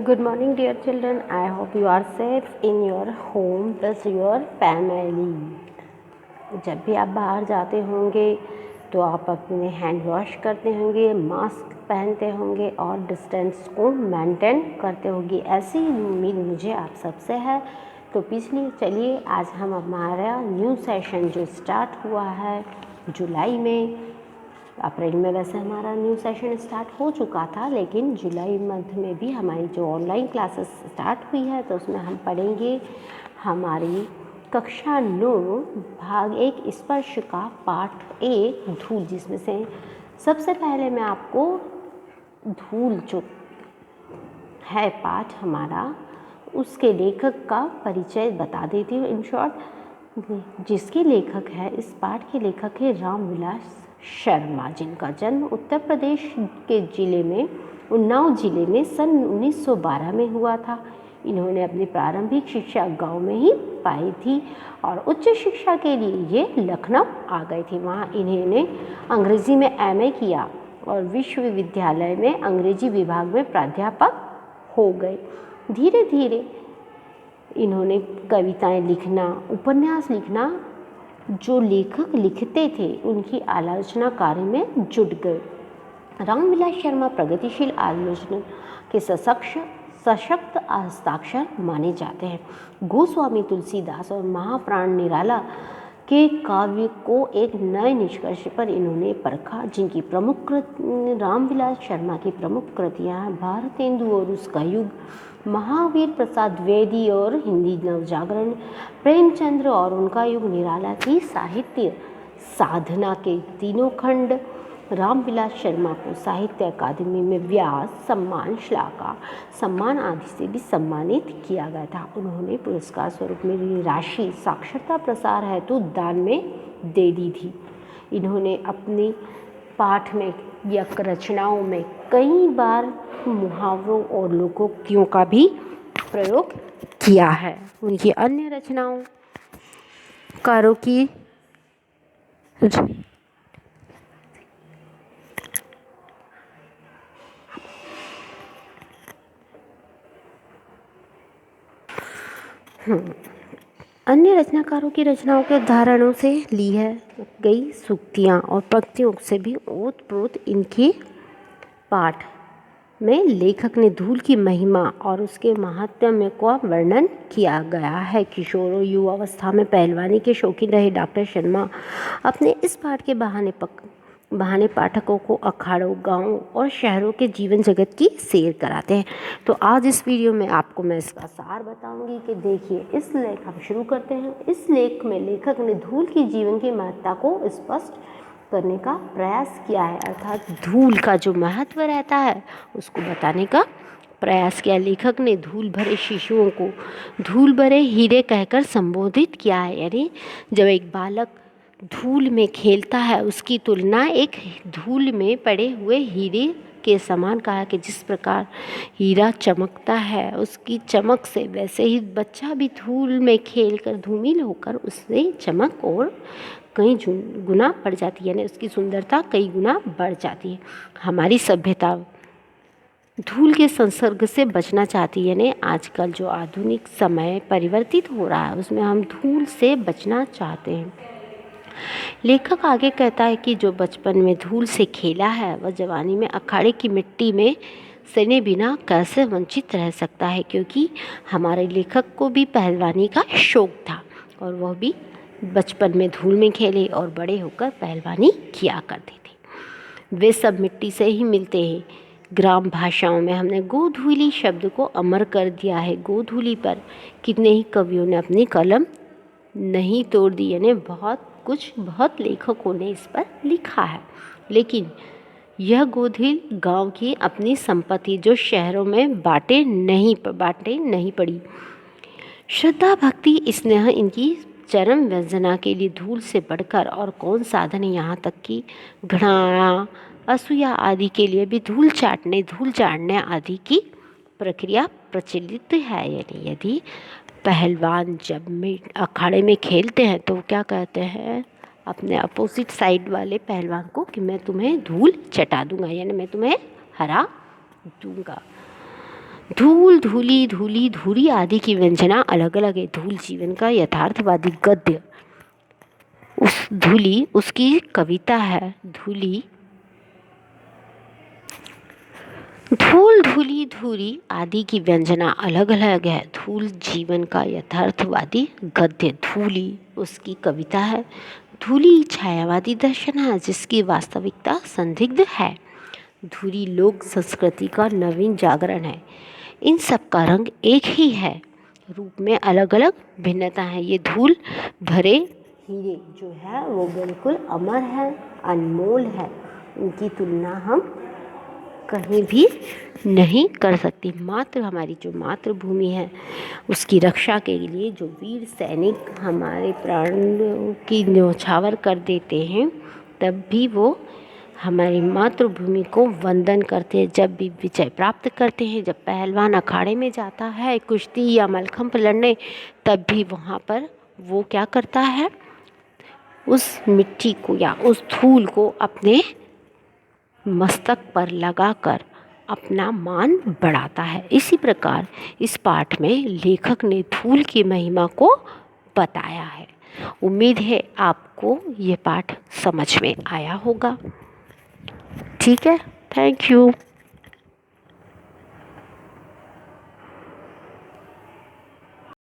Good morning, dear children. I hope you are safe in your home with your family. जब भी आप बाहर जाते होंगे तो आप अपने हैंड वॉश करते होंगे, मास्क पहनते होंगे और डिस्टेंस को मेंटेन करते होंगे। ऐसी उम्मीद मुझे आप सबसे है। तो चलिए आज हम हमारा न्यू सेशन जो स्टार्ट हुआ है जुलाई में, अप्रैल में वैसे हमारा न्यू सेशन स्टार्ट हो चुका था, लेकिन जुलाई मंथ में भी हमारी जो ऑनलाइन क्लासेस स्टार्ट हुई है तो उसमें हम पढ़ेंगे हमारी कक्षा 9 भाग 1 स्पर्श का पाठ 1 धूल, जिसमें से सबसे पहले मैं आपको धूल जो है पाठ हमारा उसके लेखक का परिचय बता देती हूँ इन शॉर्ट। जिसके लेखक है, इस पाठ के लेखक है रामविलास शर्मा, जिनका जन्म उत्तर प्रदेश के ज़िले में उन्नाव ज़िले में सन 1912 में हुआ था। इन्होंने अपनी प्रारंभिक शिक्षा गांव में ही पाई थी और उच्च शिक्षा के लिए ये लखनऊ आ गए थे। वहाँ इन्होंने अंग्रेज़ी में एमए किया और विश्वविद्यालय में अंग्रेजी विभाग में प्राध्यापक हो गए। धीरे धीरे इन्होंने कविताएं लिखना, उपन्यास लिखना, जो लेखक लिखते थे उनकी आलोचना कार्य में जुट गए। रामविलास शर्मा प्रगतिशील आलोचना के सशक्त हस्ताक्षर माने जाते हैं। गोस्वामी तुलसीदास और महाप्राण निराला के काव्य को एक नए निष्कर्ष पर इन्होंने परखा, जिनकी प्रमुख रामविलास शर्मा की प्रमुख कृतियाँ भारतेंदु और उसका युग, महावीर प्रसाद द्विवेदी और हिंदी नवजागरण, प्रेमचंद्र और उनका युग, निराला की साहित्य साधना के तीनों खंड। रामविलास शर्मा को साहित्य अकादमी में व्यास सम्मान, श्लाका सम्मान आदि से भी सम्मानित किया गया था। उन्होंने पुरस्कार स्वरूप में राशि साक्षरता प्रसार हेतु दान में दे दी थी। इन्होंने अपने पाठ में या रचनाओं में कई बार मुहावरों और लोकोक्तियों का भी प्रयोग किया है। उनकी अन्य रचनाओं कारों की अन्य रचनाकारों की रचनाओं के उदाहरणों से ली है गई सूक्तियाँ और पंक्तियों से भी ओतप्रोत इनके पाठ में लेखक ने धूल की महिमा और उसके महात्म्य का वर्णन किया गया है। किशोर और युवावस्था में पहलवानी के शौकीन रहे डॉक्टर शर्मा अपने इस पाठ के बहाने पाठकों को अखाड़ों, गांवों और शहरों के जीवन जगत की सैर कराते हैं। तो आज इस वीडियो में आपको मैं इसका सार बताऊंगी कि देखिए, इस लेख हम शुरू करते हैं। इस लेख में लेखक ने धूल की जीवन की महत्ता को स्पष्ट करने का प्रयास किया है, अर्थात धूल का जो महत्व रहता है उसको बताने का प्रयास किया। लेखक ने धूल भरे शिशुओं को धूल भरे हीरे कहकर संबोधित किया है, यानी जब एक बालक धूल में खेलता है उसकी तुलना एक धूल में पड़े हुए हीरे के समान कहा कि जिस प्रकार हीरा चमकता है उसकी चमक से, वैसे ही बच्चा भी धूल में खेलकर धूमिल होकर उससे चमक और कई गुना बढ़ जाती है, यानी उसकी सुंदरता कई गुना बढ़ जाती है। हमारी सभ्यता धूल के संसर्ग से बचना चाहती है, यानी आजकल जो आधुनिक समय परिवर्तित हो रहा है उसमें हम धूल से बचना चाहते हैं। लेखक आगे कहता है कि जो बचपन में धूल से खेला है वह जवानी में अखाड़े की मिट्टी में सने बिना कैसे वंचित रह सकता है, क्योंकि हमारे लेखक को भी पहलवानी का शौक था और वह भी बचपन में धूल में खेले और बड़े होकर पहलवानी किया करते थे। वे सब मिट्टी से ही मिलते हैं। ग्राम भाषाओं में हमने गोधूली शब्द को अमर कर दिया है। गोधूली पर कितने ही कवियों ने अपनी कलम नहीं तोड़ दी, यानी बहुत लेखकों ने इस पर लिखा है, लेकिन यह गोधूल गांव की अपनी संपत्ति जो शहरों में बांटे नहीं पड़ी। श्रद्धा, भक्ति, स्नेह इनकी चरम व्यंजना के लिए धूल से बढ़कर और कौन साधन है। यहाँ तक कि घृणा, असूया आदि के लिए भी धूल चाटने आदि की प्रक्रिया प्रचलित है। यानी यदि पहलवान जब अखाड़े में खेलते हैं तो क्या कहते हैं अपने अपोजिट साइड वाले पहलवान को कि मैं तुम्हें धूल चटा दूंगा, यानी मैं तुम्हें हरा दूंगा। धूल, धूली, धूली, धूरी आदि की व्यंजना अलग अलग है। धूल जीवन का यथार्थवादी गद्य, उस धूली उसकी कविता है। धूली, धूल, धूली, धूरी आदि की व्यंजना अलग अलग है। धूल जीवन का यथार्थवादी गद्य, धूली उसकी कविता है। धूली छायावादी दर्शन है जिसकी वास्तविकता संदिग्ध है। धूली लोक संस्कृति का नवीन जागरण है। इन सब का रंग एक ही है, रूप में अलग अलग भिन्नता है। ये धूल भरे हीरे जो है वो बिल्कुल अमर है, अनमोल है। इनकी तुलना हम कहीं भी नहीं कर सकती। मात्र हमारी जो मातृभूमि है उसकी रक्षा के लिए जो वीर सैनिक हमारे प्राणों की न्यौछावर कर देते हैं, तब भी वो हमारी मातृभूमि को वंदन करते हैं। जब भी विजय प्राप्त करते हैं, जब पहलवान अखाड़े में जाता है कुश्ती या मलखंभ लड़ने, तब भी वहाँ पर वो क्या करता है, उस मिट्टी को या उस धूल को अपने मस्तक पर लगाकर अपना मान बढ़ाता है। इसी प्रकार इस पाठ में लेखक ने धूल की महिमा को बताया है। उम्मीद है आपको ये पाठ समझ में आया होगा। ठीक है, थैंक यू।